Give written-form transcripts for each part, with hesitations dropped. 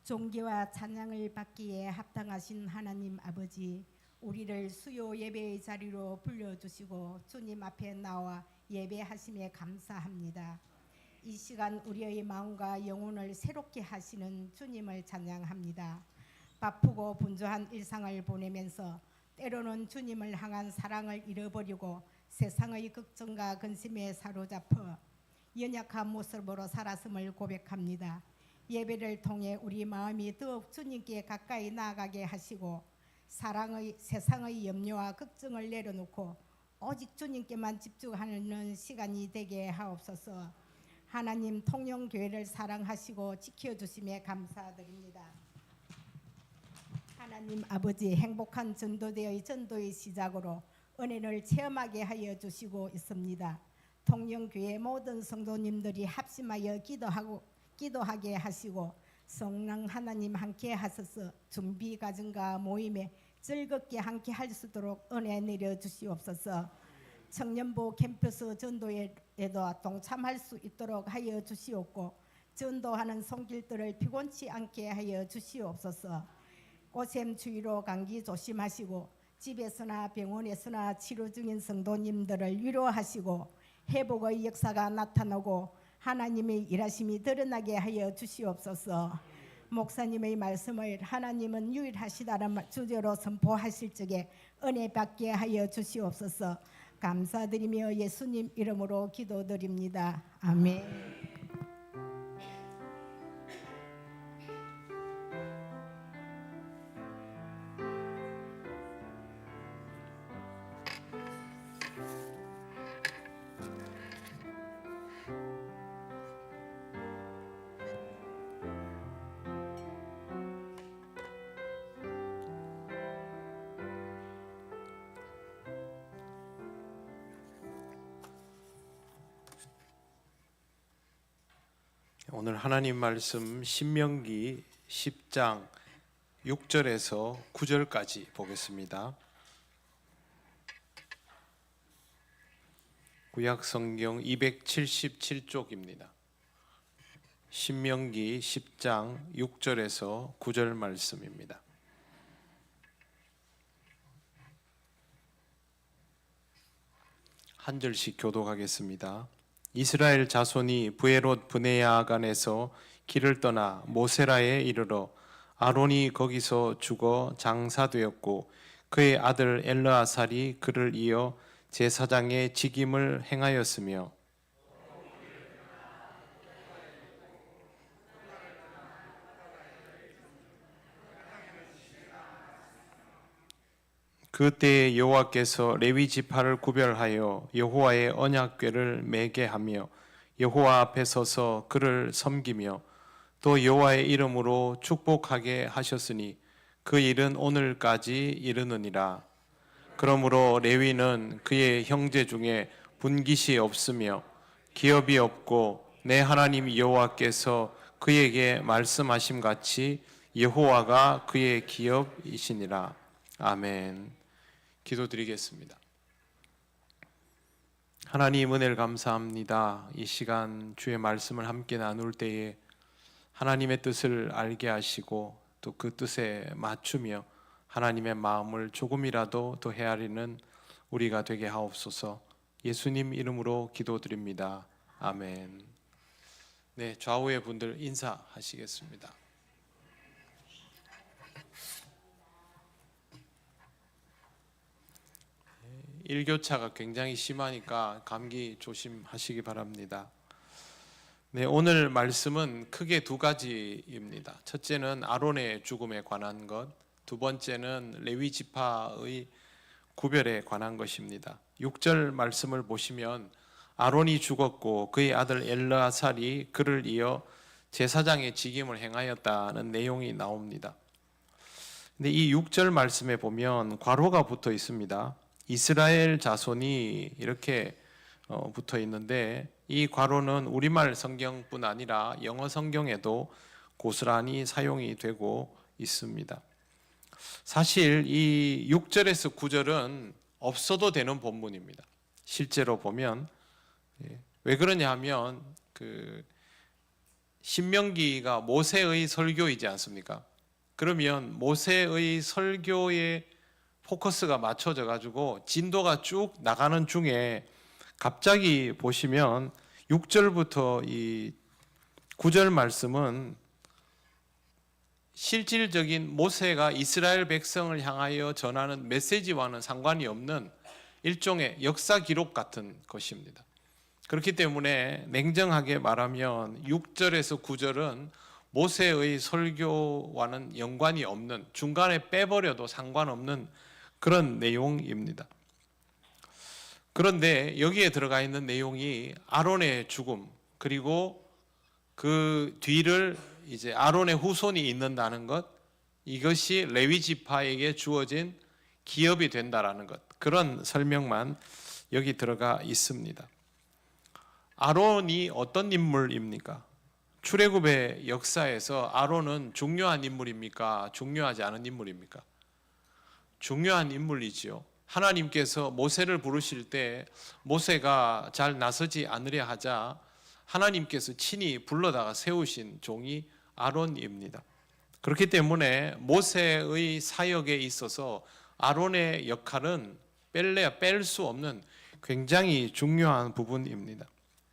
존귀와 찬양을 받기에 합당하신 하나님 아버지, 우리를 수요 예배의 자리로 불러주시고 주님 앞에 나와 예배하심에 감사합니다. 이 시간 우리의 마음과 영혼을 새롭게 하시는 주님을 찬양합니다. 바쁘고 분주한 일상을 보내면서 때로는 주님을 향한 사랑을 잃어버리고 세상의 걱정과 근심에 사로잡혀 연약한 모습으로 살았음을 고백합니다. 예배를 통해 우리 마음이 더욱 주님께 가까이 나아가게 하시고 세상의 염려와 걱정을 내려놓고 오직 주님께만 집중하는 시간이 되게 하옵소서. 하나님, 통영교회를 사랑하시고 지켜주심에 감사드립니다. 하나님 아버지, 행복한 전도대의 전도의 시작으로 은혜를 체험하게 하여 주시고 있습니다. 통영교회 모든 성도님들이 합심하여 기도하게 하시고 성령 하나님 함께 하셔서 준비 과정과 모임에 즐겁게 함께 할 수 있도록 은혜 내려 주시옵소서. 청년부 캠퍼스 전도에도 동참할 수 있도록 하여 주시옵고 전도하는 손길들을 피곤치 않게 하여 주시옵소서. 오셈 주의로 감기 조심하시고 집에서나 병원에서나 치료 중인 성도님들을 위로하시고 회복의 역사가 나타나고 하나님의 일하심이 드러나게 하여 주시옵소서. 목사님의 말씀을 하나님은 유일하시다는 주제로 선포하실 적에 은혜 받게 하여 주시옵소서. 감사드리며 예수님 이름으로 기도드립니다. 아멘. 오늘 하나님 말씀 신명기 10장 6절에서 9절까지 보겠습니다. 구약성경 277쪽입니다. 신명기 10장 6절에서 9절 말씀입니다. 한 절씩 교독하겠습니다. 이스라엘 자손이 브에롯 브네야간에서 길을 떠나 모세라에 이르러 아론이 거기서 죽어 장사되었고 그의 아들 엘르아살이 그를 이어 제사장의 직임을 행하였으며 그때에 여호와께서 레위 지파를 구별하여 여호와의 언약궤를 매게 하며 여호와 앞에 서서 그를 섬기며 또 여호와의 이름으로 축복하게 하셨으니 그 일은 오늘까지 이르느니라. 그러므로 레위는 그의 형제 중에 분깃이 없으며 기업이 없고 내 하나님 여호와께서 그에게 말씀하심 같이 여호와가 그의 기업이시니라. 아멘. 기도드리겠습니다. 하나님, 은혜를 감사합니다. 이 시간 주의 말씀을 함께 나눌 때에 하나님의 뜻을 알게 하시고 또 그 뜻에 맞추며 하나님의 마음을 조금이라도 더 헤아리는 우리가 되게 하옵소서. 예수님 이름으로 기도드립니다. 아멘. 네, 좌우의 분들 인사하시겠습니다. 일교차가 굉장히 심하니까 감기 조심하시기 바랍니다. 네, 오늘 말씀은 크게 두 가지입니다. 첫째는 아론의 죽음에 관한 것, 두 번째는 레위 지파의 구별에 관한 것입니다. 6절 말씀을 보시면 아론이 죽었고 그의 아들 엘르아살이 그를 이어 제사장의 직임을 행하였다는 내용이 나옵니다. 근데 이 6절 말씀에 보면 괄호가 붙어 있습니다. 이스라엘 자손이 이렇게 붙어 있는데 이 괄호는 우리말 성경뿐 아니라 영어 성경에도 고스란히 사용이 되고 있습니다. 사실 이 6절에서 9절은 없어도 되는 본문입니다. 실제로 보면 왜 그러냐 하면 신명기가 모세의 설교이지 않습니까? 그러면 모세의 설교에 포커스가 맞춰져 가지고 진도가 쭉 나가는 중에 갑자기 보시면 6절부터 이 9절 말씀은 실질적인 모세가 이스라엘 백성을 향하여 전하는 메시지와는 상관이 없는 일종의 역사 기록 같은 것입니다. 그렇기 때문에 냉정하게 말하면 6절에서 9절은 모세의 설교와는 연관이 없는, 중간에 빼버려도 상관없는 그런 내용입니다. 그런데 여기에 들어가 있는 내용이 아론의 죽음, 그리고 그 뒤를 이제 아론의 후손이 잇는다는 것, 이것이 레위 지파에게 주어진 기업이 된다라는 것, 그런 설명만 여기 들어가 있습니다. 아론이 어떤 인물입니까? 출애굽의 역사에서 아론은 중요한 인물입니까? 중요하지 않은 인물입니까? 중요한 인물이지요. 하나님께서 모세를 부르실 때 모세가 잘 나서지 않으려 하자 하나님께서 친히 불러다가 세우신 종이 아론입니다. 그렇기 때문에 모세의 사역에 있어서 아론의 역할은 뺄 수 없는 굉장히 중요한 부분입니다.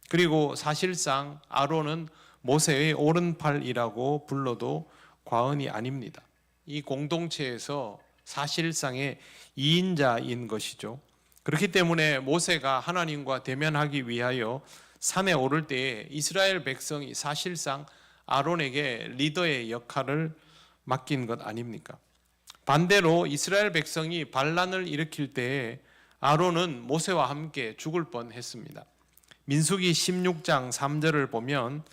그리고 사실상 아론은 모세의 오른팔이라고 불러도 과언이 아닙니다. 이 공동체에서 사실상의 2인자인 것이죠. 그렇기 때문에 모세가 하나님과 대면하기 위하여 산에 오를 때에 이스라엘 백성이 사실상 아론에게 리더의 역할을 맡긴 것 아닙니까? 반대로 이스라엘 백성이 반란을 일으킬 때에 아론은 모세와 함께 죽을 뻔했습니다. 민수기 16장 3절을 보면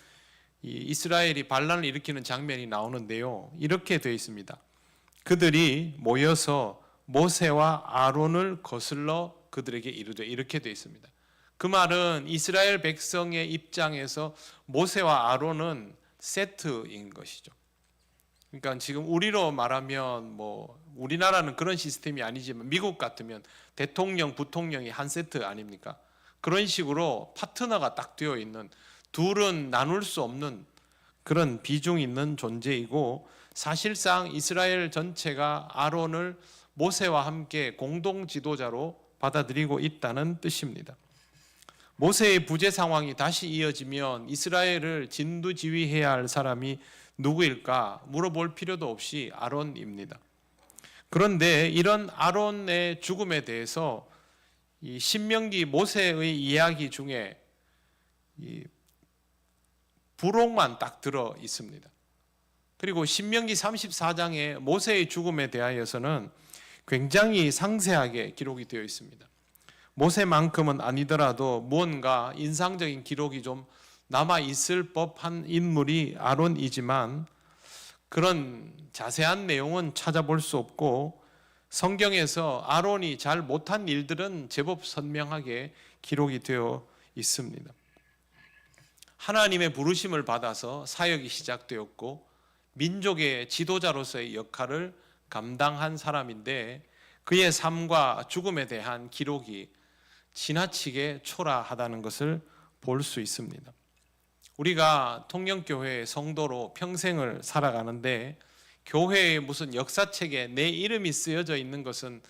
이스라엘이 반란을 일으키는 장면이 나오는데요. 이렇게 되어 있습니다. 그들이 모여서 모세와 아론을 거슬러 그들에게 이르되, 이렇게 되어 있습니다. 그 말은 이스라엘 백성의 입장에서 모세와 아론은 세트인 것이죠. 그러니까 지금 우리로 말하면 우리나라는 그런 시스템이 아니지만 미국 같으면 대통령, 부통령이 한 세트 아닙니까? 그런 식으로 파트너가 딱 되어 있는, 둘은 나눌 수 없는 그런 비중 있는 존재이고, 사실상 이스라엘 전체가 아론을 모세와 함께 공동 지도자로 받아들이고 있다는 뜻입니다. 모세의 부재 상황이 다시 이어지면 이스라엘을 진두지휘해야 할 사람이 누구일까 물어볼 필요도 없이 아론입니다. 그런데 이런 아론의 죽음에 대해서 이 신명기 모세의 이야기 중에 이 부록만 딱 들어 있습니다. 그리고 신명기 34장의 모세의 죽음에 대하여서는 굉장히 상세하게 기록이 되어 있습니다. 모세만큼은 아니더라도 무언가 인상적인 기록이 좀 남아 있을 법한 인물이 아론이지만 그런 자세한 내용은 찾아볼 수 없고, 성경에서 아론이 잘 못한 일들은 제법 선명하게 기록이 되어 있습니다. 하나님의 부르심을 받아서 사역이 시작되었고 민족의 지도자로서의 역할을 감당한 사람인데 그의 삶과 죽음에 대한 기록이 지나치게 초라하다는 것을 볼 수 있습니다. 우리가 통영교회의 성도로 평생을 살아가는데 교회의 무슨 역사책에 내 이름이 쓰여져 있는 것은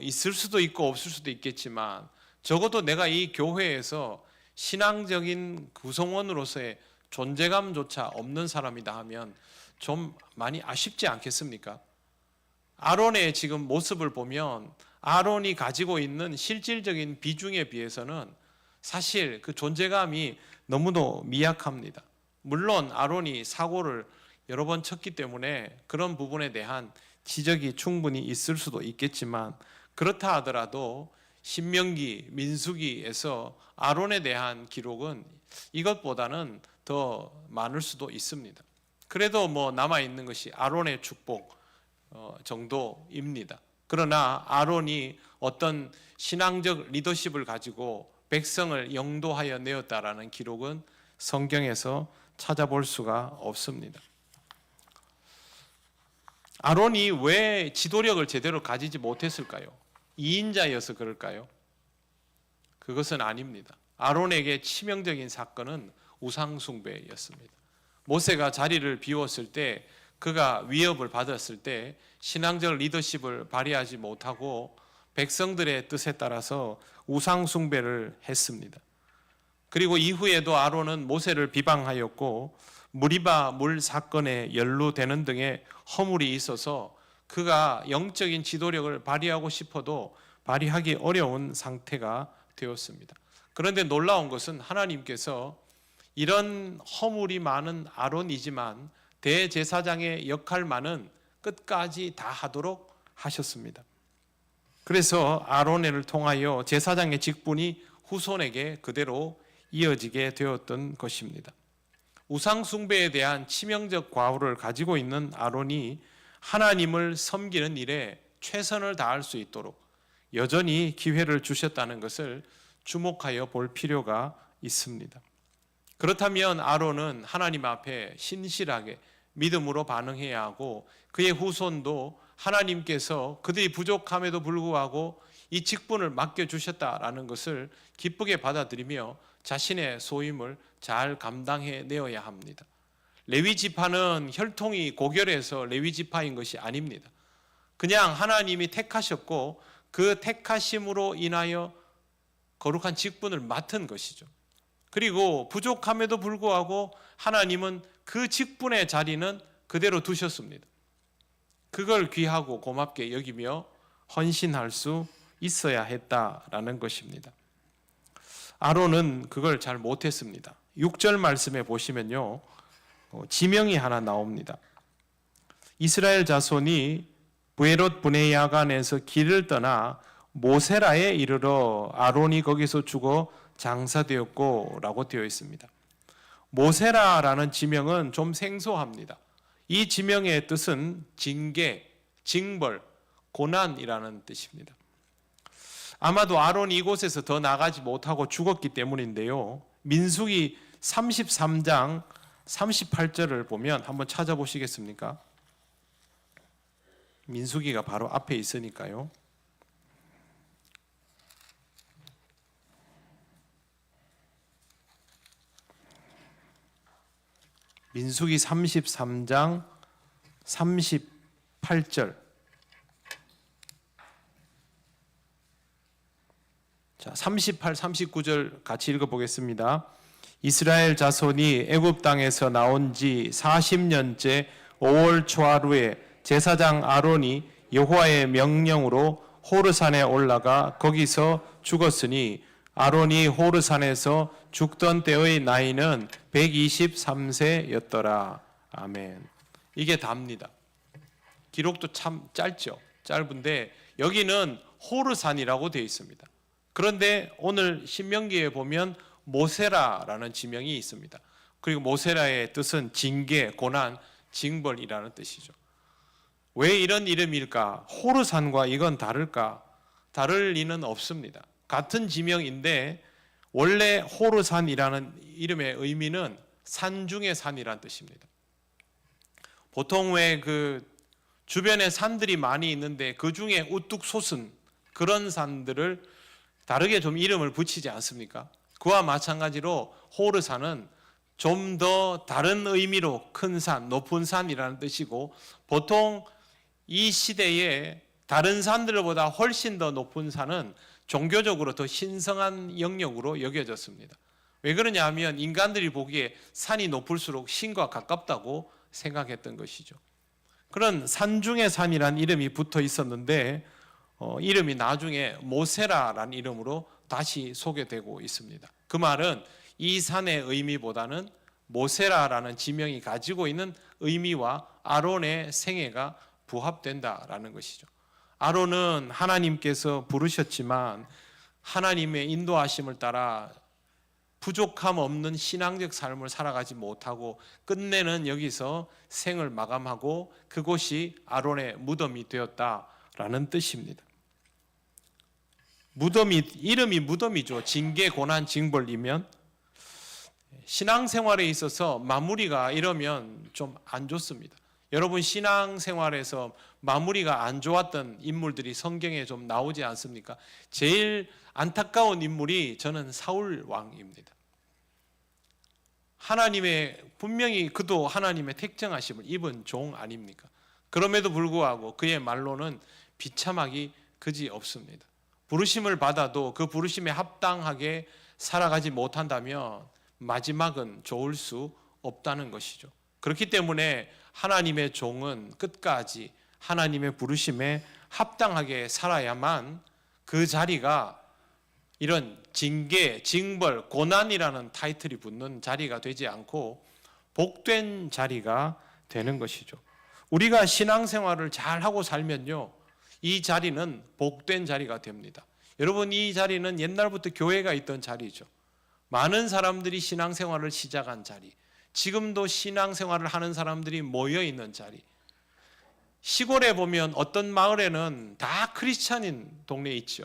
있을 수도 있고 없을 수도 있겠지만, 적어도 내가 이 교회에서 신앙적인 구성원으로서의 존재감조차 없는 사람이다 하면 좀 많이 아쉽지 않겠습니까? 아론의 지금 모습을 보면 아론이 가지고 있는 실질적인 비중에 비해서는 사실 그 존재감이 너무도 미약합니다. 물론 아론이 사고를 여러 번 쳤기 때문에 그런 부분에 대한 지적이 충분히 있을 수도 있겠지만, 그렇다 하더라도 신명기, 민수기에서 아론에 대한 기록은 이것보다는 더 많을 수도 있습니다. 그래도 남아있는 것이 아론의 축복 정도입니다. 그러나 아론이 어떤 신앙적 리더십을 가지고 백성을 영도하여 내었다라는 기록은 성경에서 찾아볼 수가 없습니다. 아론이 왜 지도력을 제대로 가지지 못했을까요? 2인자여서 그럴까요? 그것은 아닙니다. 아론에게 치명적인 사건은 우상숭배였습니다. 모세가 자리를 비웠을 때, 그가 위협을 받았을 때 신앙적 리더십을 발휘하지 못하고 백성들의 뜻에 따라서 우상 숭배를 했습니다. 그리고 이후에도 아론은 모세를 비방하였고 무리바 물 사건에 연루되는 등의 허물이 있어서 그가 영적인 지도력을 발휘하고 싶어도 발휘하기 어려운 상태가 되었습니다. 그런데 놀라운 것은 하나님께서 이런 허물이 많은 아론이지만 대제사장의 역할만은 끝까지 다 하도록 하셨습니다. 그래서 아론을 통하여 제사장의 직분이 후손에게 그대로 이어지게 되었던 것입니다. 우상 숭배에 대한 치명적 과오를 가지고 있는 아론이 하나님을 섬기는 일에 최선을 다할 수 있도록 여전히 기회를 주셨다는 것을 주목하여 볼 필요가 있습니다. 그렇다면 아론은 하나님 앞에 신실하게 믿음으로 반응해야 하고 그의 후손도 하나님께서 그들이 부족함에도 불구하고 이 직분을 맡겨주셨다라는 것을 기쁘게 받아들이며 자신의 소임을 잘 감당해내어야 합니다. 레위 지파는 혈통이 고결해서 레위 지파인 것이 아닙니다. 그냥 하나님이 택하셨고 그 택하심으로 인하여 거룩한 직분을 맡은 것이죠. 그리고 부족함에도 불구하고 하나님은 그 직분의 자리는 그대로 두셨습니다. 그걸 귀하고 고맙게 여기며 헌신할 수 있어야 했다라는 것입니다. 아론은 그걸 잘 못했습니다. 6절 말씀에 보시면요, 지명이 하나 나옵니다. 이스라엘 자손이 브에롯 브네야간에서 길을 떠나 모세라에 이르러 아론이 거기서 죽어 장사되었고 라고 되어 있습니다. 모세라라는 지명은 좀 생소합니다. 이 지명의 뜻은 징계, 징벌, 고난이라는 뜻입니다. 아마도 아론이 이곳에서 더 나가지 못하고 죽었기 때문인데요, 민수기 33장 38절을 보면 한번 찾아보시겠습니까? 민수기가 바로 앞에 있으니까요. 민수기 33장 38절. 자, 38, 39절 같이 읽어보겠습니다. 이스라엘 자손이 애굽 땅에서 나온 지 40년째 5월 초하루에 제사장 아론이 여호와의 명령으로 호르산에 올라가 거기서 죽었으니 아론이 호르산에서 죽던 때의 나이는 123세였더라. 아멘. 이게 답니다. 기록도 참 짧은데 여기는 호르산이라고 되어 있습니다. 그런데 오늘 신명기에 보면 모세라라는 지명이 있습니다. 그리고 모세라의 뜻은 징계, 고난, 징벌이라는 뜻이죠. 왜 이런 이름일까? 호르산과 이건 다를까? 다를 리는 없습니다. 같은 지명인데 원래 호르산이라는 이름의 의미는 산 중의 산이라는 뜻입니다. 보통 왜 그 주변에 산들이 많이 있는데 그 중에 우뚝 솟은 그런 산들을 다르게 좀 이름을 붙이지 않습니까? 그와 마찬가지로 호르산은 좀 더 다른 의미로 큰 산, 높은 산이라는 뜻이고 보통 이 시대에 다른 산들보다 훨씬 더 높은 산은 종교적으로 더 신성한 영역으로 여겨졌습니다. 왜 그러냐 하면 인간들이 보기에 산이 높을수록 신과 가깝다고 생각했던 것이죠. 그런 산 중의 산이라는 이름이 붙어 있었는데 이름이 나중에 모세라라는 이름으로 다시 소개되고 있습니다. 그 말은 이 산의 의미보다는 모세라라는 지명이 가지고 있는 의미와 아론의 생애가 부합된다라는 것이죠. 아론은 하나님께서 부르셨지만 하나님의 인도하심을 따라 부족함 없는 신앙적 삶을 살아가지 못하고 끝내는 여기서 생을 마감하고 그곳이 아론의 무덤이 되었다라는 뜻입니다. 이름이 무덤이죠. 징계, 고난, 징벌이면 신앙생활에 있어서 마무리가 이러면 좀 안 좋습니다. 여러분 신앙생활에서 마무리가 안 좋았던 인물들이 성경에 좀 나오지 않습니까? 제일 안타까운 인물이 저는 사울 왕입니다. 하나님의 분명히 그도 하나님의 택정하심을 입은 종 아닙니까? 그럼에도 불구하고 그의 말로는 비참하기 그지 없습니다. 부르심을 받아도 그 부르심에 합당하게 살아가지 못한다면 마지막은 좋을 수 없다는 것이죠. 그렇기 때문에 하나님의 종은 끝까지 하나님의 부르심에 합당하게 살아야만 그 자리가 이런 징계, 징벌, 고난이라는 타이틀이 붙는 자리가 되지 않고 복된 자리가 되는 것이죠. 우리가 신앙생활을 잘하고 살면요, 이 자리는 복된 자리가 됩니다. 여러분, 이 자리는 옛날부터 교회가 있던 자리죠. 많은 사람들이 신앙생활을 시작한 자리, 지금도 신앙생활을 하는 사람들이 모여있는 자리. 시골에 보면 어떤 마을에는 다 크리스찬인 동네에 있죠.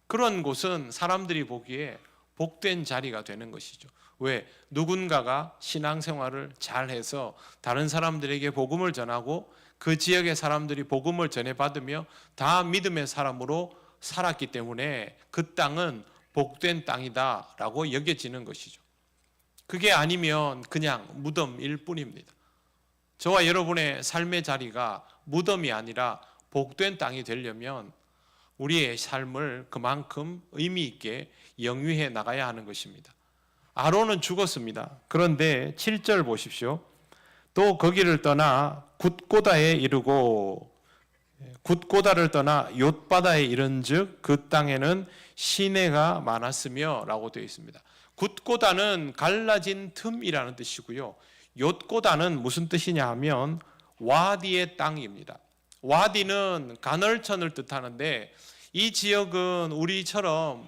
그런 곳은 사람들이 보기에 복된 자리가 되는 것이죠. 왜? 누군가가 신앙생활을 잘해서 다른 사람들에게 복음을 전하고 그 지역의 사람들이 복음을 전해받으며 다 믿음의 사람으로 살았기 때문에 그 땅은 복된 땅이다라고 여겨지는 것이죠. 그게 아니면 그냥 무덤일 뿐입니다. 저와 여러분의 삶의 자리가 무덤이 아니라 복된 땅이 되려면 우리의 삶을 그만큼 의미 있게 영위해 나가야 하는 것입니다. 아론은 죽었습니다. 그런데 7절 보십시오. 또 거기를 떠나 굿고다에 이르고 굿고다를 떠나 욤바다에 이른즉 그 땅에는 시내가 많았으며 라고 되어 있습니다. 굿고다는 갈라진 틈이라는 뜻이고요. 욤고다는 무슨 뜻이냐 하면 와디의 땅입니다. 와디는 가널천을 뜻하는데 이 지역은 우리처럼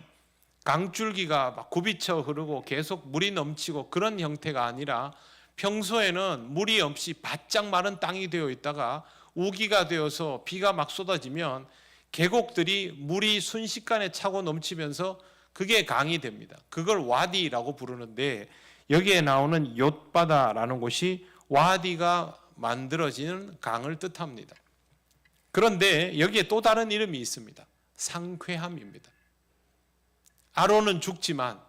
강줄기가 막 굽이쳐 흐르고 계속 물이 넘치고 그런 형태가 아니라 평소에는 물이 없이 바짝 마른 땅이 되어 있다가 우기가 되어서 비가 막 쏟아지면 계곡들이 물이 순식간에 차고 넘치면서 그게 강이 됩니다. 그걸 와디라고 부르는데 여기에 나오는 욤바다라는 곳이 와디가 만들어지는 강을 뜻합니다. 그런데 여기에 또 다른 이름이 있습니다. 상쾌함입니다. 아론은 죽지만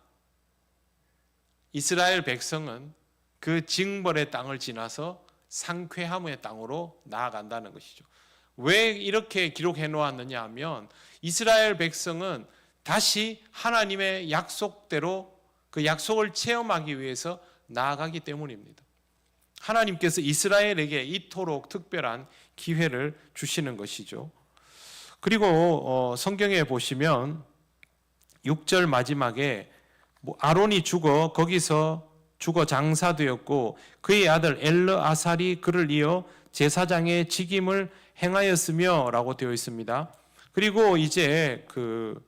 이스라엘 백성은 그 징벌의 땅을 지나서 상쾌함의 땅으로 나아간다는 것이죠. 왜 이렇게 기록해 놓았느냐 하면 이스라엘 백성은 다시 하나님의 약속대로 그 약속을 체험하기 위해서 나아가기 때문입니다. 하나님께서 이스라엘에게 이토록 특별한 기회를 주시는 것이죠. 그리고 성경에 보시면 6절 마지막에 아론이 거기서 죽어 장사되었고 그의 아들 엘르아살이 그를 이어 제사장의 직임을 행하였으며 라고 되어 있습니다. 그리고 이제 그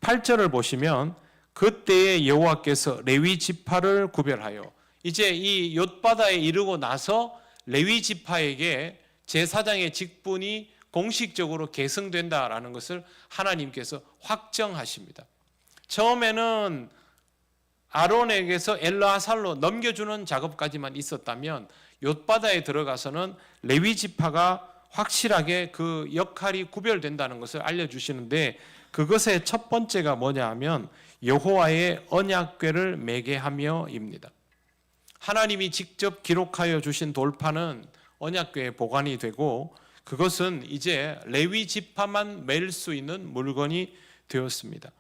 8절을 보시면 그때에 여호와께서 레위 지파를 구별하여 이제 이 욤바다에 이르고 나서 레위 지파에게 제사장의 직분이 공식적으로 계승된다라는 것을 하나님께서 확정하십니다. 처음에는 아론에게서 엘르아살로 넘겨주는 작업까지만 있었다면 욤바다에 들어가서는 레위 지파가 확실하게 그 역할이 구별된다는 것을 알려주시는데 그것의 첫 번째가 뭐냐 하면 여호와의 언약궤를 매게 하며입니다. 하나님이 직접 기록하여 주신 돌판은 언약궤에 보관이 되고 그것은 이제 레위 지파만 맬 수 있는 물건이 되었습니다.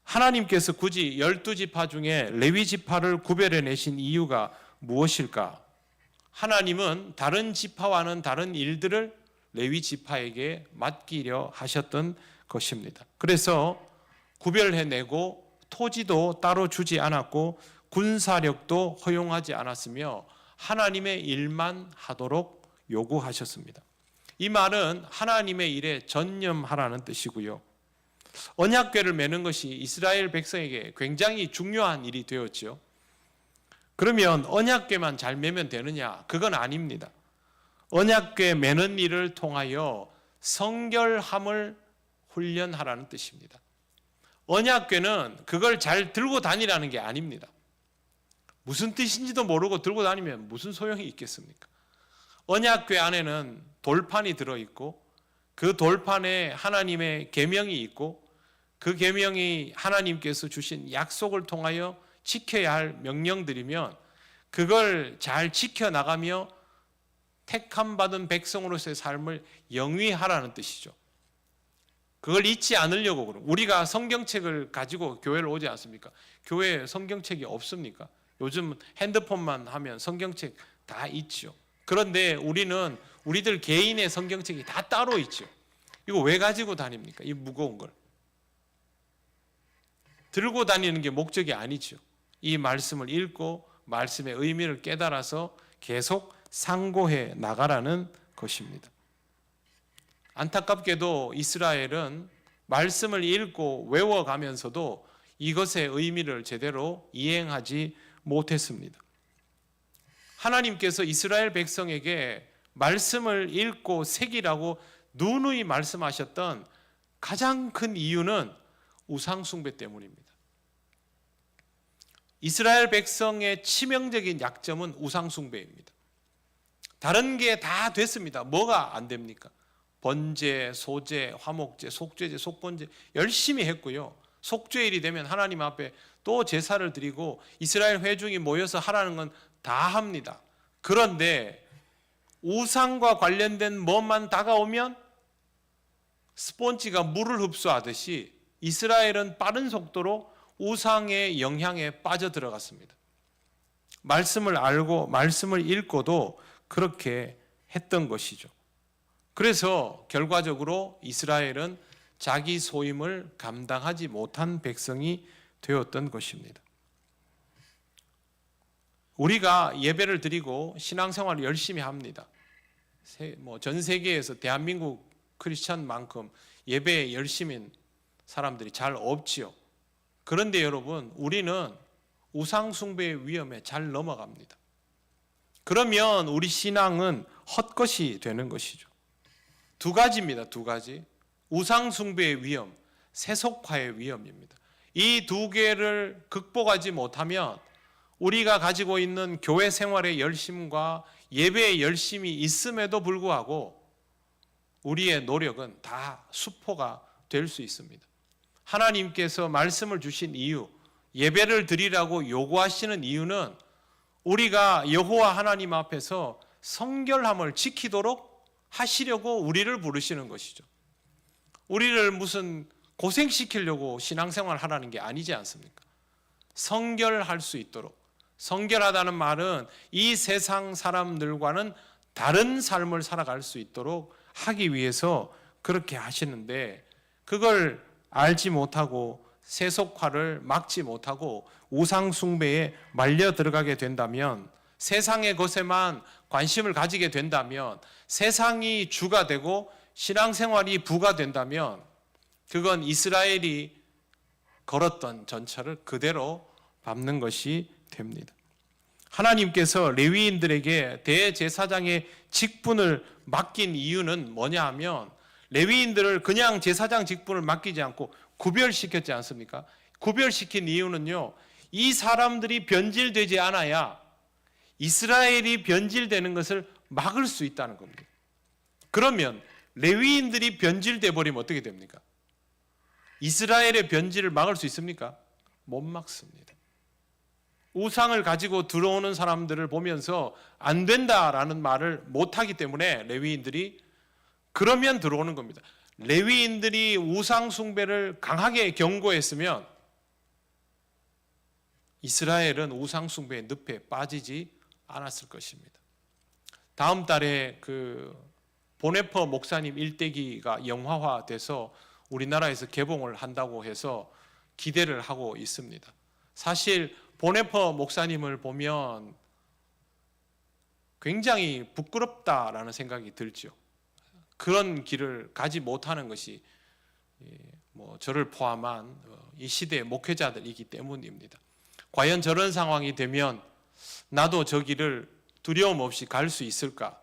하나님께서 굳이 12지파 중에 레위 지파를 구별해 내신 이유가 무엇일까? 하나님은 다른 지파와는 다른 일들을 레위 지파에게 맡기려 하셨던 것입니다. 그래서 구별해내고 토지도 따로 주지 않았고 군사력도 허용하지 않았으며 하나님의 일만 하도록 요구하셨습니다. 이 말은 하나님의 일에 전념하라는 뜻이고요. 언약궤를 매는 것이 이스라엘 백성에게 굉장히 중요한 일이 되었죠. 그러면 언약궤만 잘 매면 되느냐? 그건 아닙니다. 언약궤 매는 일을 통하여 성결함을 훈련하라는 뜻입니다. 언약궤는 그걸 잘 들고 다니라는 게 아닙니다. 무슨 뜻인지도 모르고 들고 다니면 무슨 소용이 있겠습니까? 언약궤 안에는 돌판이 들어있고 그 돌판에 하나님의 계명이 있고 그 계명이 하나님께서 주신 약속을 통하여 지켜야 할 명령들이면 그걸 잘 지켜나가며 택함 받은 백성으로서의 삶을 영위하라는 뜻이죠. 그걸 잊지 않으려고 그럼. 우리가 성경책을 가지고 교회를 오지 않습니까? 교회에 성경책이 없습니까? 요즘 핸드폰만 하면 성경책 다 있죠. 그런데 우리는 우리들 개인의 성경책이 다 따로 있죠. 이거 왜 가지고 다닙니까? 이 무거운 걸. 들고 다니는 게 목적이 아니죠. 이 말씀을 읽고 말씀의 의미를 깨달아서 계속 상고해 나가라는 것입니다. 안타깝게도 이스라엘은 말씀을 읽고 외워가면서도 이것의 의미를 제대로 이행하지 못했습니다. 하나님께서 이스라엘 백성에게 말씀을 읽고 새기라고 누누이 말씀하셨던 가장 큰 이유는 우상숭배 때문입니다. 이스라엘 백성의 치명적인 약점은 우상숭배입니다. 다른 게 다 됐습니다. 뭐가 안 됩니까? 번제, 소제, 화목제, 속죄제, 속번제 열심히 했고요. 속죄일이 되면 하나님 앞에 또 제사를 드리고 이스라엘 회중이 모여서 하라는 건 다 합니다. 그런데 우상과 관련된 뭐만 다가오면 스폰지가 물을 흡수하듯이 이스라엘은 빠른 속도로 우상의 영향에 빠져들어갔습니다. 말씀을 알고 말씀을 읽고도 그렇게 했던 것이죠. 그래서 결과적으로 이스라엘은 자기 소임을 감당하지 못한 백성이 되었던 것입니다. 우리가 예배를 드리고 신앙생활을 열심히 합니다. 전 세계에서 대한민국 크리스찬만큼 예배에 열심인 사람들이 잘 없지요. 그런데 여러분, 우리는 우상숭배의 위험에 잘 넘어갑니다. 그러면 우리 신앙은 헛것이 되는 것이죠. 두 가지입니다. 두 가지. 우상숭배의 위험, 세속화의 위험입니다. 이 두 개를 극복하지 못하면 우리가 가지고 있는 교회 생활의 열심과 예배의 열심이 있음에도 불구하고 우리의 노력은 다 수포가 될 수 있습니다. 하나님께서 말씀을 주신 이유, 예배를 드리라고 요구하시는 이유는 우리가 여호와 하나님 앞에서 성결함을 지키도록 하시려고 우리를 부르시는 것이죠. 우리를 무슨 고생시키려고 신앙생활 하라는 게 아니지 않습니까? 성결할 수 있도록. 성결하다는 말은 이 세상 사람들과는 다른 삶을 살아갈 수 있도록 하기 위해서 그렇게 하시는데, 그걸 알지 못하고 세속화를 막지 못하고 우상숭배에 말려 들어가게 된다면, 세상의 것에만 관심을 가지게 된다면, 세상이 주가 되고 신앙생활이 부가 된다면 그건 이스라엘이 걸었던 전철을 그대로 밟는 것이 됩니다. 하나님께서 레위인들에게 대제사장의 직분을 맡긴 이유는 뭐냐 하면, 레위인들을 그냥 제사장 직분을 맡기지 않고 구별시켰지 않습니까? 구별시킨 이유는요, 이 사람들이 변질되지 않아야 이스라엘이 변질되는 것을 막을 수 있다는 겁니다. 그러면 레위인들이 변질돼 버리면 어떻게 됩니까? 이스라엘의 변질을 막을 수 있습니까? 못 막습니다. 우상을 가지고 들어오는 사람들을 보면서 안 된다라는 말을 못하기 때문에 레위인들이 그러면 들어오는 겁니다. 레위인들이 우상 숭배를 강하게 경고했으면 이스라엘은 우상 숭배의 늪에 빠지지 않았을 것입니다. 다음 달에 보네퍼 목사님 일대기가 영화화돼서 우리나라에서 개봉을 한다고 해서 기대를 하고 있습니다. 사실 보네퍼 목사님을 보면 굉장히 부끄럽다라는 생각이 들죠. 그런 길을 가지 못하는 것이 저를 포함한 이 시대의 목회자들이기 때문입니다. 과연 저런 상황이 되면 나도 저 길을 두려움 없이 갈 수 있을까?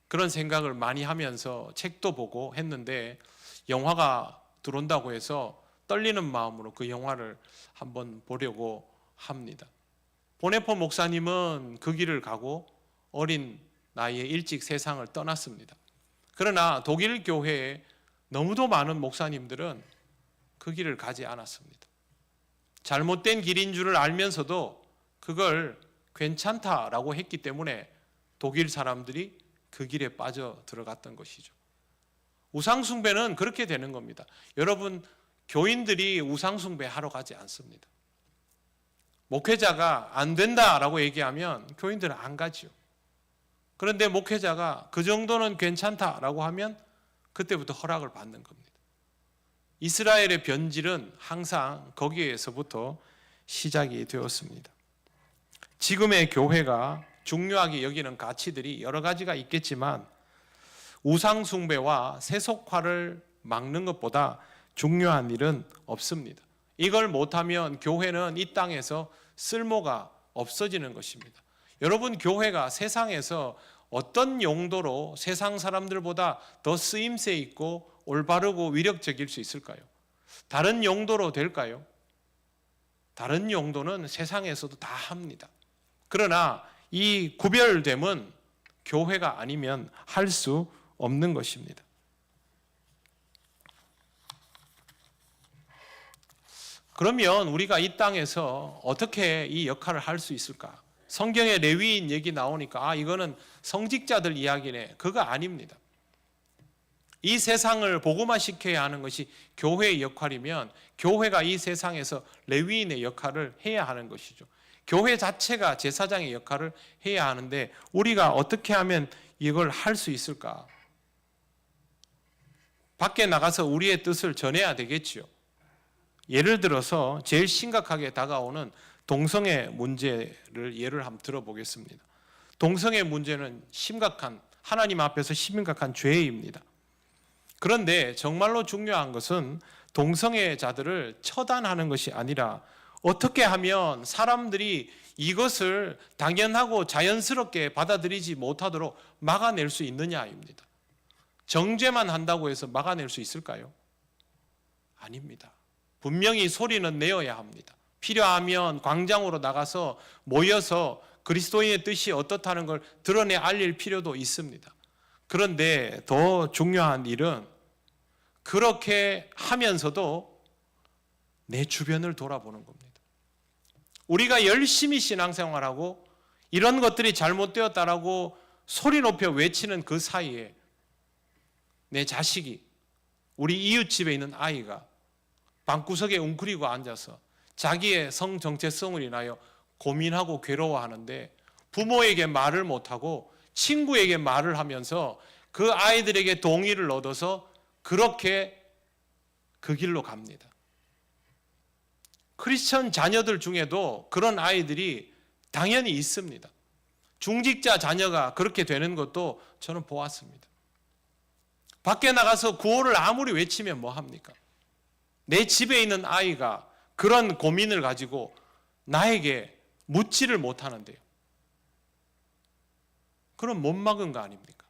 그런 생각을 많이 하면서 책도 보고 했는데, 영화가 들어온다고 해서 떨리는 마음으로 그 영화를 한번 보려고 합니다. 보네퍼 목사님은 그 길을 가고 어린 나이에 일찍 세상을 떠났습니다. 그러나 독일 교회에 너무도 많은 목사님들은 그 길을 가지 않았습니다. 잘못된 길인 줄을 알면서도 그걸 괜찮다라고 했기 때문에 독일 사람들이 그 길에 빠져 들어갔던 것이죠. 우상숭배는 그렇게 되는 겁니다. 여러분, 교인들이 우상숭배 하러 가지 않습니다. 목회자가 안 된다라고 얘기하면 교인들은 안 가지요. 그런데 목회자가 그 정도는 괜찮다라고 하면 그때부터 허락을 받는 겁니다. 이스라엘의 변질은 항상 거기에서부터 시작이 되었습니다. 지금의 교회가 중요하게 여기는 가치들이 여러 가지가 있겠지만 우상숭배와 세속화를 막는 것보다 중요한 일은 없습니다. 이걸 못하면 교회는 이 땅에서 쓸모가 없어지는 것입니다. 여러분, 교회가 세상에서 어떤 용도로 세상 사람들보다 더 쓰임새 있고 올바르고 위력적일 수 있을까요? 다른 용도로 될까요? 다른 용도는 세상에서도 다 합니다. 그러나 이 구별됨은 교회가 아니면 할 수 없는 것입니다. 그러면 우리가 이 땅에서 어떻게 이 역할을 할 수 있을까? 성경에 레위인 얘기 나오니까 이거는 성직자들 이야기네. 그거 아닙니다. 이 세상을 복음화시켜야 하는 것이 교회의 역할이면 교회가 이 세상에서 레위인의 역할을 해야 하는 것이죠. 교회 자체가 제사장의 역할을 해야 하는데 우리가 어떻게 하면 이걸 할 수 있을까? 밖에 나가서 우리의 뜻을 전해야 되겠지요. 예를 들어서 제일 심각하게 다가오는 동성애 문제를 예를 한번 들어보겠습니다. 동성애 문제는 하나님 앞에서 심각한 죄입니다. 그런데 정말로 중요한 것은 동성애자들을 처단하는 것이 아니라 어떻게 하면 사람들이 이것을 당연하고 자연스럽게 받아들이지 못하도록 막아낼 수 있느냐입니다. 정죄만 한다고 해서 막아낼 수 있을까요? 아닙니다. 분명히 소리는 내어야 합니다. 필요하면 광장으로 나가서 모여서 그리스도인의 뜻이 어떻다는 걸 드러내 알릴 필요도 있습니다. 그런데 더 중요한 일은 그렇게 하면서도 내 주변을 돌아보는 겁니다. 우리가 열심히 신앙생활하고 이런 것들이 잘못되었다라고 소리 높여 외치는 그 사이에 내 자식이, 우리 이웃집에 있는 아이가 방구석에 웅크리고 앉아서 자기의 성 정체성을 인하여 고민하고 괴로워하는데 부모에게 말을 못하고 친구에게 말을 하면서 그 아이들에게 동의를 얻어서 그렇게 그 길로 갑니다. 크리스천 자녀들 중에도 그런 아이들이 당연히 있습니다. 중직자 자녀가 그렇게 되는 것도 저는 보았습니다. 밖에 나가서 구호를 아무리 외치면 뭐합니까? 내 집에 있는 아이가 그런 고민을 가지고 나에게 묻지를 못하는데요. 그럼 못 막은 거 아닙니까?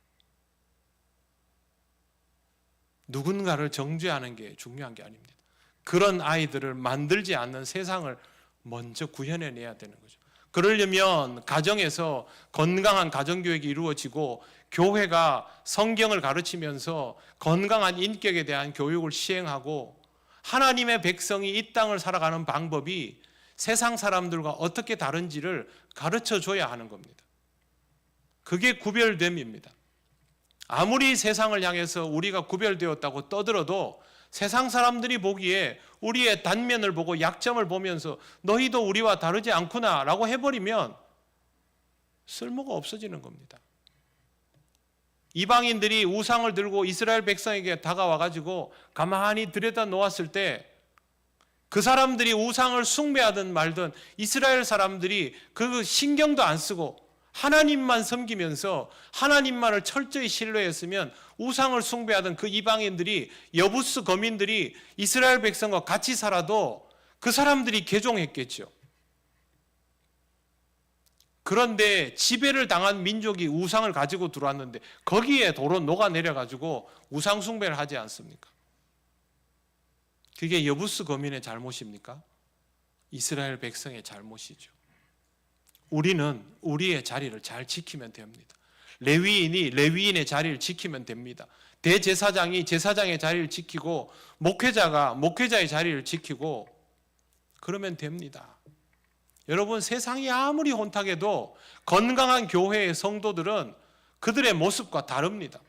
누군가를 정죄하는 게 중요한 게 아닙니다. 그런 아이들을 만들지 않는 세상을 먼저 구현해내야 되는 거죠. 그러려면 가정에서 건강한 가정교육이 이루어지고 교회가 성경을 가르치면서 건강한 인격에 대한 교육을 시행하고 하나님의 백성이 이 땅을 살아가는 방법이 세상 사람들과 어떻게 다른지를 가르쳐줘야 하는 겁니다. 그게 구별됨입니다. 아무리 세상을 향해서 우리가 구별되었다고 떠들어도 세상 사람들이 보기에 우리의 단면을 보고 약점을 보면서 너희도 우리와 다르지 않구나 라고 해버리면 쓸모가 없어지는 겁니다. 이방인들이 우상을 들고 이스라엘 백성에게 다가와가지고 가만히 들여다 놓았을 때 그 사람들이 우상을 숭배하든 말든 이스라엘 사람들이 그 신경도 안 쓰고 하나님만 섬기면서 하나님만을 철저히 신뢰했으면 우상을 숭배하던 그 이방인들이, 여부스 거민들이 이스라엘 백성과 같이 살아도 그 사람들이 개종했겠죠. 그런데 지배를 당한 민족이 우상을 가지고 들어왔는데 거기에 도로 녹아내려가지고 우상 숭배를 하지 않습니까? 그게 여부스 거민의 잘못입니까? 이스라엘 백성의 잘못이죠. 우리는 우리의 자리를 잘 지키면 됩니다. 레위인이 레위인의 자리를 지키면 됩니다. 대제사장이 제사장의 자리를 지키고 목회자가 목회자의 자리를 지키고 그러면 됩니다. 여러분, 세상이 아무리 혼탁해도 건강한 교회의 성도들은 그들의 모습과 다릅니다.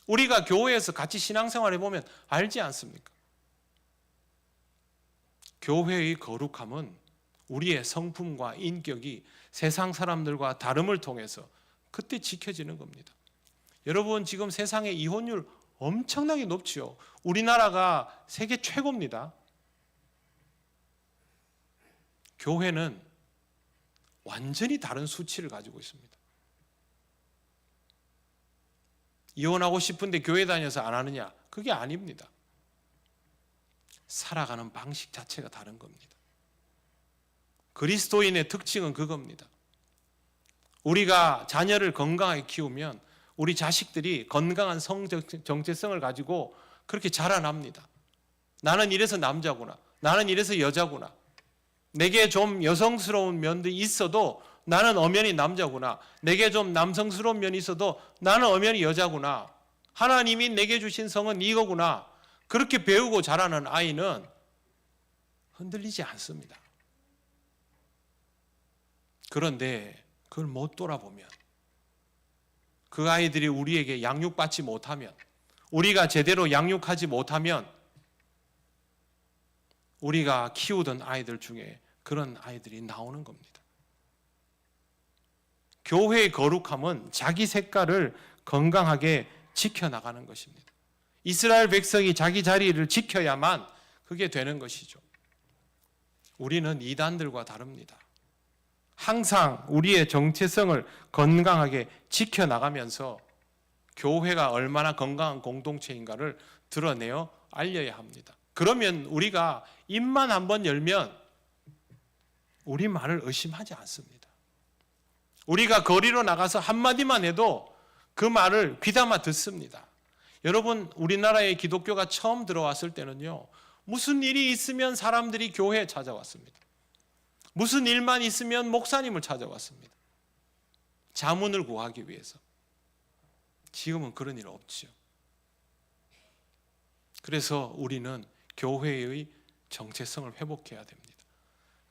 우리가 교회에서 같이 신앙생활 해보면 알지 않습니까? 교회의 거룩함은 우리의 성품과 인격이 세상 사람들과 다름을 통해서 그때 지켜지는 겁니다. 여러분, 지금 세상의 이혼율 엄청나게 높지요. 우리나라가 세계 최고입니다. 교회는 완전히 다른 수치를 가지고 있습니다. 이혼하고 싶은데 교회 다녀서 안 하느냐? 그게 아닙니다. 살아가는 방식 자체가 다른 겁니다. 그리스도인의 특징은 그겁니다. 우리가 자녀를 건강하게 키우면 우리 자식들이 건강한 성 정체성을 가지고 그렇게 자라납니다. 나는 이래서 남자구나. 나는 이래서 여자구나. 내게 좀 여성스러운 면도 있어도 나는 엄연히 남자구나. 내게 좀 남성스러운 면이 있어도 나는 엄연히 여자구나. 하나님이 내게 주신 성은 이거구나. 그렇게 배우고 자라는 아이는 흔들리지 않습니다. 그런데 그걸 못 돌아보면, 그 아이들이 우리에게 양육받지 못하면, 우리가 제대로 양육하지 못하면 우리가 키우던 아이들 중에 그런 아이들이 나오는 겁니다. 교회의 거룩함은 자기 색깔을 건강하게 지켜나가는 것입니다. 이스라엘 백성이 자기 자리를 지켜야만 그게 되는 것이죠. 우리는 이단들과 다릅니다. 항상 우리의 정체성을 건강하게 지켜나가면서 교회가 얼마나 건강한 공동체인가를 드러내어 알려야 합니다. 그러면 우리가 입만 한번 열면 우리 말을 의심하지 않습니다. 우리가 거리로 나가서 한마디만 해도 그 말을 귀담아 듣습니다. 여러분, 우리나라에 기독교가 처음 들어왔을 때는요, 무슨 일이 있으면 사람들이 교회에 찾아왔습니다. 무슨 일만 있으면 목사님을 찾아왔습니다. 자문을 구하기 위해서. 지금은 그런 일 없지요. 그래서 우리는 교회의 정체성을 회복해야 됩니다.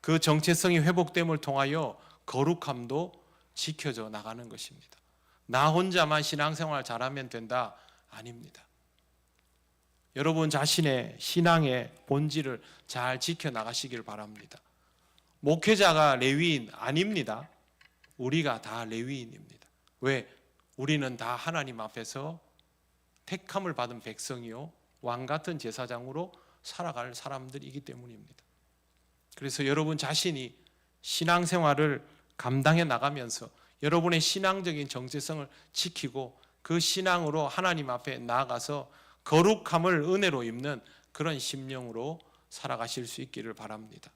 그 정체성이 회복됨을 통하여 거룩함도 지켜져 나가는 것입니다. 나 혼자만 신앙생활 잘하면 된다? 아닙니다. 여러분 자신의 신앙의 본질을 잘 지켜나가시길 바랍니다. 목회자가 레위인 아닙니다. 우리가 다 레위인입니다. 왜? 우리는 다 하나님 앞에서 택함을 받은 백성이요, 왕같은 제사장으로 살아갈 사람들이기 때문입니다. 그래서 여러분 자신이 신앙생활을 감당해 나가면서 여러분의 신앙적인 정체성을 지키고 그 신앙으로 하나님 앞에 나아가서 거룩함을 은혜로 입는 그런 심령으로 살아가실 수 있기를 바랍니다.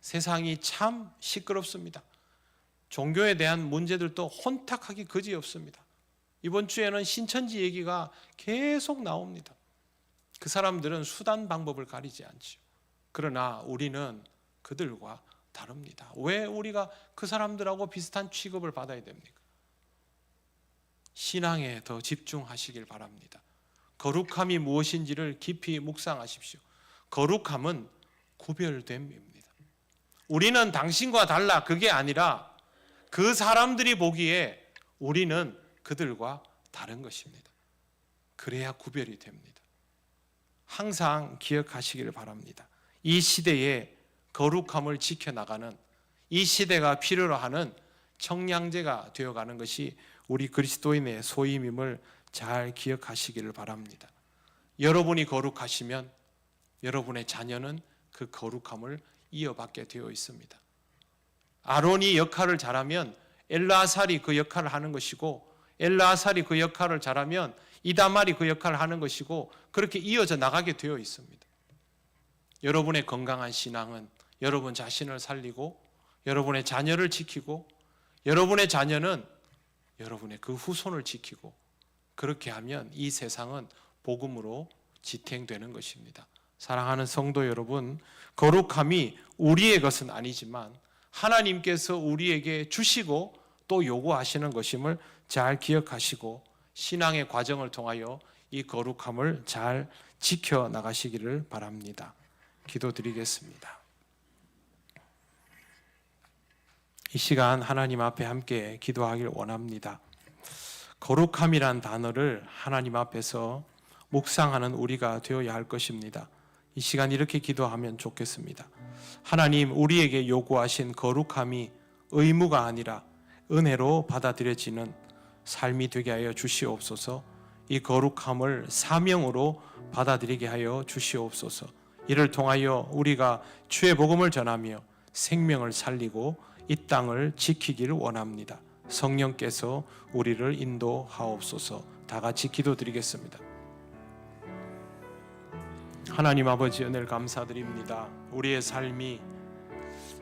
세상이 참 시끄럽습니다. 종교에 대한 문제들도 혼탁하기 그지없습니다. 이번 주에는 신천지 얘기가 계속 나옵니다. 그 사람들은 수단 방법을 가리지 않죠. 그러나 우리는 그들과 다릅니다. 왜 우리가 그 사람들하고 비슷한 취급을 받아야 됩니까? 신앙에 더 집중하시길 바랍니다. 거룩함이 무엇인지를 깊이 묵상하십시오. 거룩함은 구별됨입니다. 우리는 당신과 달라, 그게 아니라 그 사람들이 보기에 우리는 그들과 다른 것입니다. 그래야 구별이 됩니다. 항상 기억하시기를 바랍니다. 이 시대에 거룩함을 지켜나가는, 이 시대가 필요로 하는 청량제가 되어가는 것이 우리 그리스도인의 소임임을 잘 기억하시기를 바랍니다. 여러분이 거룩하시면 여러분의 자녀는 그 거룩함을 이어받게 되어 있습니다. 아론이 역할을 잘하면 엘르아살이 그 역할을 하는 것이고, 엘르아살이 그 역할을 잘하면 이다말이 그 역할을 하는 것이고, 그렇게 이어져 나가게 되어 있습니다. 여러분의 건강한 신앙은 여러분 자신을 살리고 여러분의 자녀를 지키고, 여러분의 자녀는 여러분의 그 후손을 지키고, 그렇게 하면 이 세상은 복음으로 지탱되는 것입니다. 사랑하는 성도 여러분, 거룩함이 우리의 것은 아니지만 하나님께서 우리에게 주시고 또 요구하시는 것임을 잘 기억하시고 신앙의 과정을 통하여 이 거룩함을 잘 지켜나가시기를 바랍니다. 기도드리겠습니다. 이 시간 하나님 앞에 함께 기도하길 원합니다. 거룩함이란 단어를 하나님 앞에서 묵상하는 우리가 되어야 할 것입니다. 이 시간 이렇게 기도하면 좋겠습니다. 하나님, 우리에게 요구하신 거룩함이 의무가 아니라 은혜로 받아들여지는 삶이 되게 하여 주시옵소서. 이 거룩함을 사명으로 받아들이게 하여 주시옵소서. 이를 통하여 우리가 주의 복음을 전하며 생명을 살리고 이 땅을 지키기를 원합니다. 성령께서 우리를 인도하옵소서. 다 같이 기도드리겠습니다. 하나님 아버지, 은혜를 감사드립니다. 우리의 삶이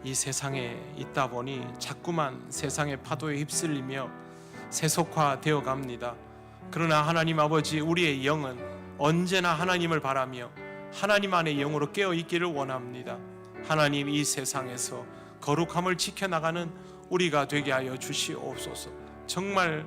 이 세상에 있다 보니 자꾸만 세상의 파도에 휩쓸리며 세속화되어 갑니다. 그러나 하나님 아버지, 우리의 영은 언제나 하나님을 바라며 하나님 안의 영으로 깨어 있기를 원합니다. 하나님, 이 세상에서 거룩함을 지켜나가는 우리가 되게 하여 주시옵소서. 정말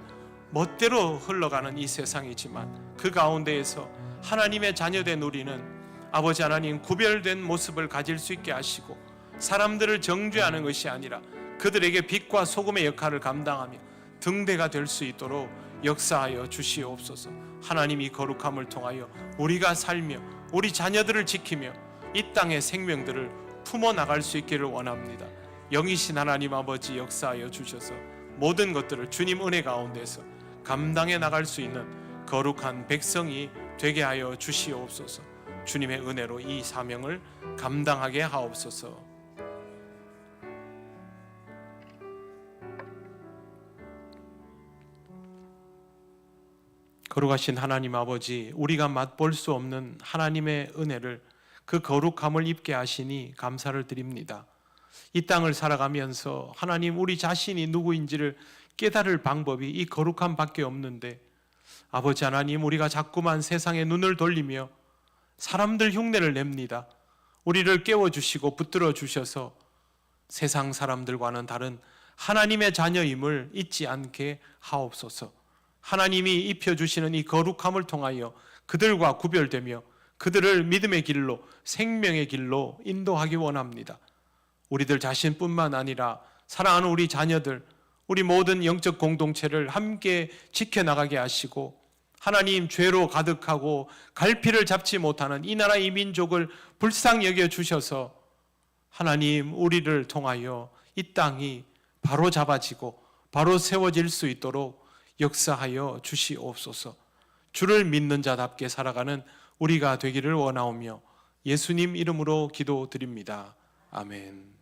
멋대로 흘러가는 이 세상이지만 그 가운데에서 하나님의 자녀된 우리는 아버지 하나님, 구별된 모습을 가질 수 있게 하시고 사람들을 정죄하는 것이 아니라 그들에게 빛과 소금의 역할을 감당하며 등대가 될 수 있도록 역사하여 주시옵소서. 하나님, 이 거룩함을 통하여 우리가 살며 우리 자녀들을 지키며 이 땅의 생명들을 품어나갈 수 있기를 원합니다. 영이신 하나님 아버지, 역사하여 주셔서 모든 것들을 주님 은혜 가운데서 감당해 나갈 수 있는 거룩한 백성이 되게 하여 주시옵소서. 주님의 은혜로 이 사명을 감당하게 하옵소서. 거룩하신 하나님 아버지, 우리가 맛볼 수 없는 하나님의 은혜를, 그 거룩함을 입게 하시니 감사를 드립니다. 이 땅을 살아가면서 하나님, 우리 자신이 누구인지를 깨달을 방법이 이 거룩함밖에 없는데 아버지 하나님, 우리가 자꾸만 세상에 눈을 돌리며 사람들 흉내를 냅니다. 우리를 깨워주시고 붙들어 주셔서 세상 사람들과는 다른 하나님의 자녀임을 잊지 않게 하옵소서. 하나님이 입혀주시는 이 거룩함을 통하여 그들과 구별되며 그들을 믿음의 길로, 생명의 길로 인도하기 원합니다. 우리들 자신뿐만 아니라 사랑하는 우리 자녀들, 우리 모든 영적 공동체를 함께 지켜나가게 하시고 하나님, 죄로 가득하고 갈피를 잡지 못하는 이 나라 이 민족을 불쌍히 여겨 주셔서 하나님, 우리를 통하여 이 땅이 바로 잡아지고 바로 세워질 수 있도록 역사하여 주시옵소서. 주를 믿는 자답게 살아가는 우리가 되기를 원하오며 예수님 이름으로 기도드립니다. 아멘.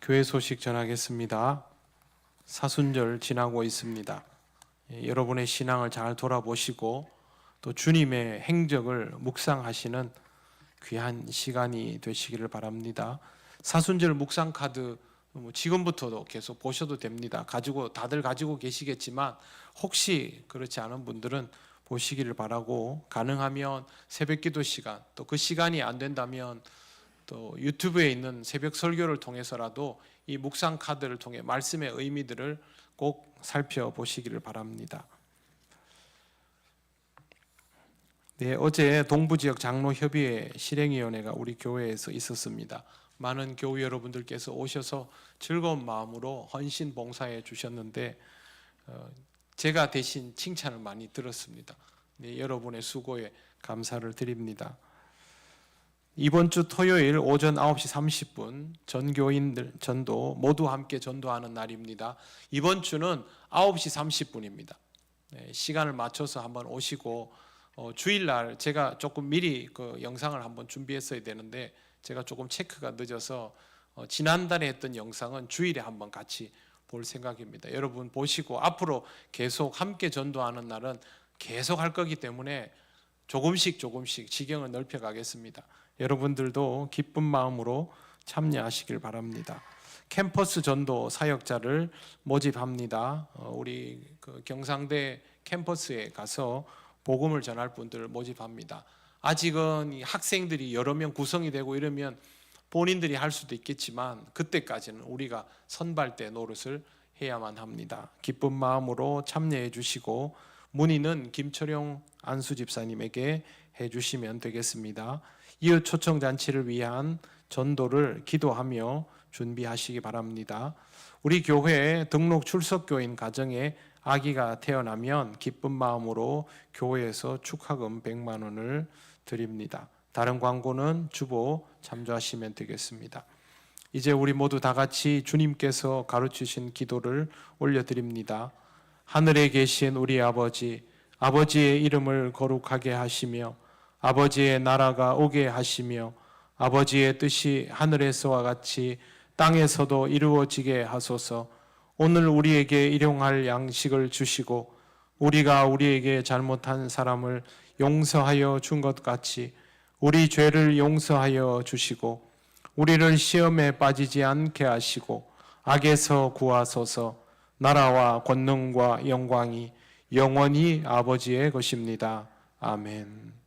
교회 소식 전하겠습니다. 사순절 지나고 있습니다. 여러분의 신앙을 잘 돌아보시고 또 주님의 행적을 묵상하시는 귀한 시간이 되시기를 바랍니다. 사순절 묵상 카드 지금부터도 계속 보셔도 됩니다. 다들 가지고 계시겠지만 혹시 그렇지 않은 분들은 보시기를 바라고, 가능하면 새벽기도 시간, 또 그 시간이 안 된다면 또 유튜브에 있는 새벽 설교를 통해서라도 이 묵상 카드를 통해 말씀의 의미들을 꼭 살펴보시기를 바랍니다. 네, 어제 동부지역 장로협의회 실행위원회가 우리 교회에서 있었습니다. 많은 교우 여러분들께서 오셔서 즐거운 마음으로 헌신 봉사해 주셨는데 제가 대신 칭찬을 많이 들었습니다. 네, 여러분의 수고에 감사를 드립니다. 이번 주 토요일 오전 9시 30분 전교인들 전도 모두 함께 전도하는 날입니다. 이번 주는 9시 30분입니다. 네, 시간을 맞춰서 한번 오시고 주일날 제가 조금 미리 그 영상을 한번 준비했어야 되는데 제가 조금 체크가 늦어서 지난달에 했던 영상은 주일에 한번 같이 볼 생각입니다. 여러분 보시고 앞으로 계속 함께 전도하는 날은 계속 할 거기 때문에 조금씩 지경을 넓혀 가겠습니다. 여러분들도 기쁜 마음으로 참여하시길 바랍니다. 캠퍼스 전도 사역자를 모집합니다. 우리 그 경상대 캠퍼스에 가서 복음을 전할 분들을 모집합니다. 아직은 이 학생들이 여러 명 구성이 되고 이러면 본인들이 할 수도 있겠지만 그때까지는 우리가 선발대 노릇을 해야만 합니다. 기쁜 마음으로 참여해 주시고 문의는 김철용 안수 집사님에게 주시면 되겠습니다. 이웃 초청 잔치를 위한 전도를 기도하며 준비하시기 바랍니다. 우리 교회 등록 출석교인 가정에 아기가 태어나면 기쁜 마음으로 교회에서 축하금 100만 원을 드립니다. 다른 광고는 주보 참조하시면 되겠습니다. 이제 우리 모두 다 같이 주님께서 가르치신 기도를 올려드립니다. 하늘에 계신 우리 아버지, 아버지의 이름을 거룩하게 하시며 아버지의 나라가 오게 하시며 아버지의 뜻이 하늘에서와 같이 땅에서도 이루어지게 하소서. 오늘 우리에게 일용할 양식을 주시고 우리가 우리에게 잘못한 사람을 용서하여 준 것 같이 우리 죄를 용서하여 주시고 우리를 시험에 빠지지 않게 하시고 악에서 구하소서. 나라와 권능과 영광이 영원히 아버지의 것입니다. 아멘.